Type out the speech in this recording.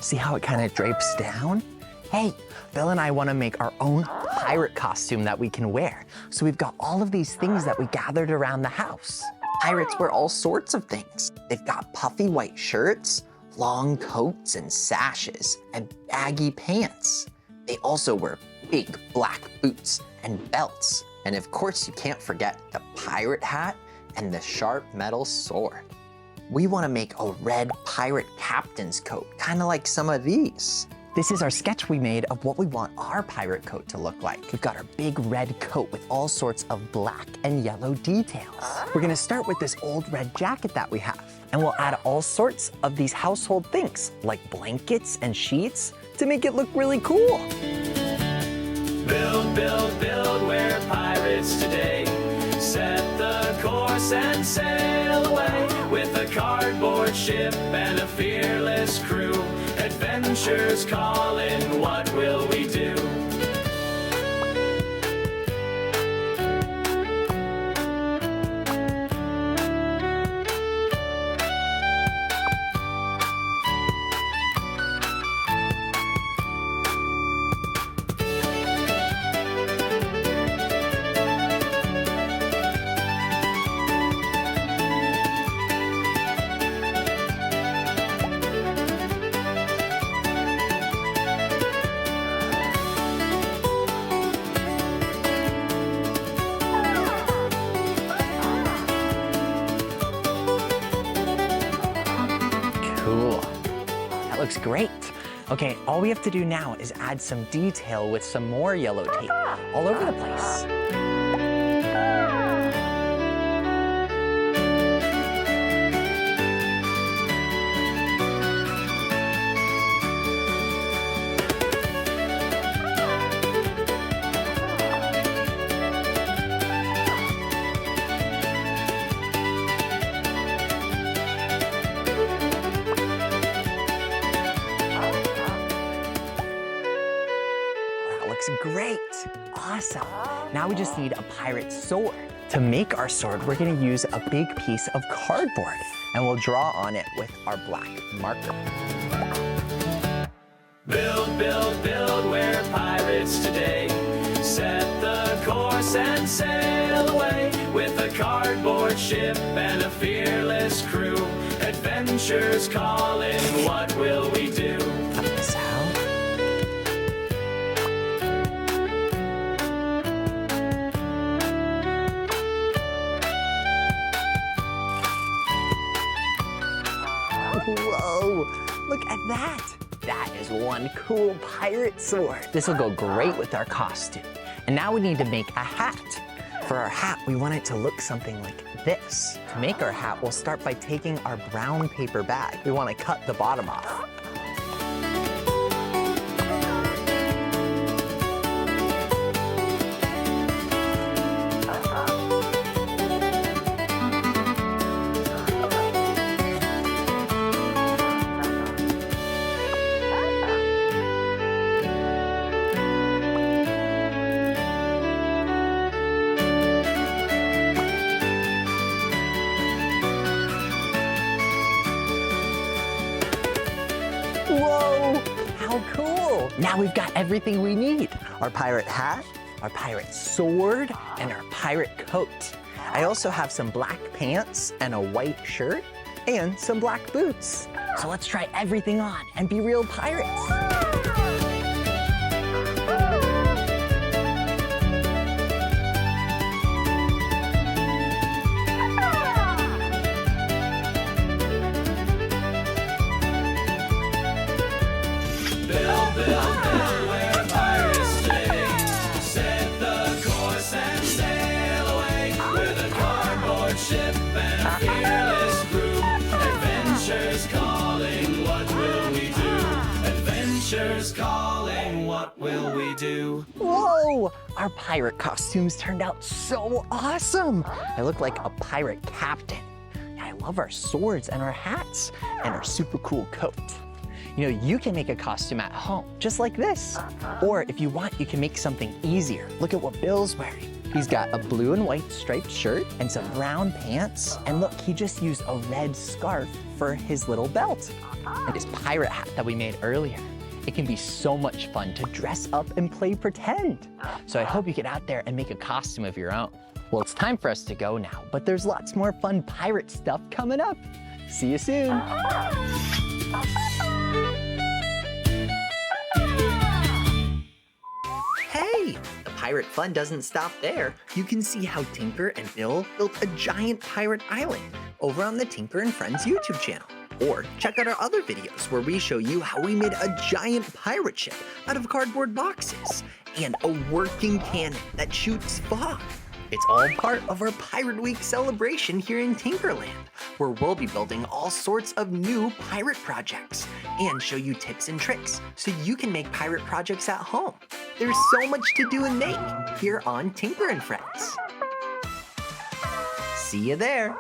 See how it kind of drapes down? Hey, Bill and I want to make our own pirate costume that we can wear. So we've got all of these things that we gathered around the house. Pirates wear all sorts of things. They've got puffy white shirts, long coats and sashes, and baggy pants. They also wear big black boots and belts. And of course, you can't forget the pirate hat and the sharp metal sword. We want to make a red pirate captain's coat, kind of like some of these. This is our sketch we made of what we want our pirate coat to look like. We've got our big red coat with all sorts of black and yellow details. We're gonna start with this old red jacket that we have, and we'll add all sorts of these household things, like blankets and sheets, to make it look really cool. Build, build, build, we're pirates today. Set the course and sail away with a cardboard ship and a fearless crew. Adventures calling, what will we do? Cool. That looks great. Okay, all we have to do now is add some detail with some more yellow tape all over the place. Looks great. Awesome. Now we just need a pirate sword. To make our sword, we're gonna use a big piece of cardboard, and we'll draw on it with our black marker. Build, build, build, we're pirates today. Set the course and sail away with a cardboard ship and a fearless crew. Adventures calling, what will we do? Cut this out. Whoa, look at that. That is one cool pirate sword. This will go great with our costume. And now we need to make a hat. For our hat, we want it to look something like this. To make our hat, we'll start by taking our brown paper bag. We want to cut the bottom off. Whoa, how cool. Now we've got everything we need. Our pirate hat, our pirate sword, and our pirate coat. I also have some black pants and a white shirt and some black boots. So let's try everything on and be real pirates. Build, build, build, we're pirates today. Set the course and sail away with a cardboard ship and a fearless crew. Adventures calling, what will we do? Adventures calling, what will we do? Whoa, our pirate costumes turned out so awesome. I look like a pirate captain. I love our swords and our hats and our super cool coat. You know, you can make a costume at home, just like this. Or if you want, you can make something easier. Look at what Bill's wearing. He's got a blue and white striped shirt and some brown pants. And look, he just used a red scarf for his little belt. and his pirate hat that we made earlier. It can be so much fun to dress up and play pretend. So I hope you get out there and make a costume of your own. Well, it's time for us to go now, but there's lots more fun pirate stuff coming up. See you soon. Hey, the pirate fun doesn't stop there. You can see how Tinker and Bill built a giant pirate island over on the Tinker and Friends YouTube channel. Or check out our other videos where we show you how we made a giant pirate ship out of cardboard boxes and a working cannon that shoots fog. It's all part of our Pirate Week celebration here in Tinkerland, where we'll be building all sorts of new pirate projects and show you tips and tricks so you can make pirate projects at home. There's so much to do and make here on Tinker and Friends. See you there.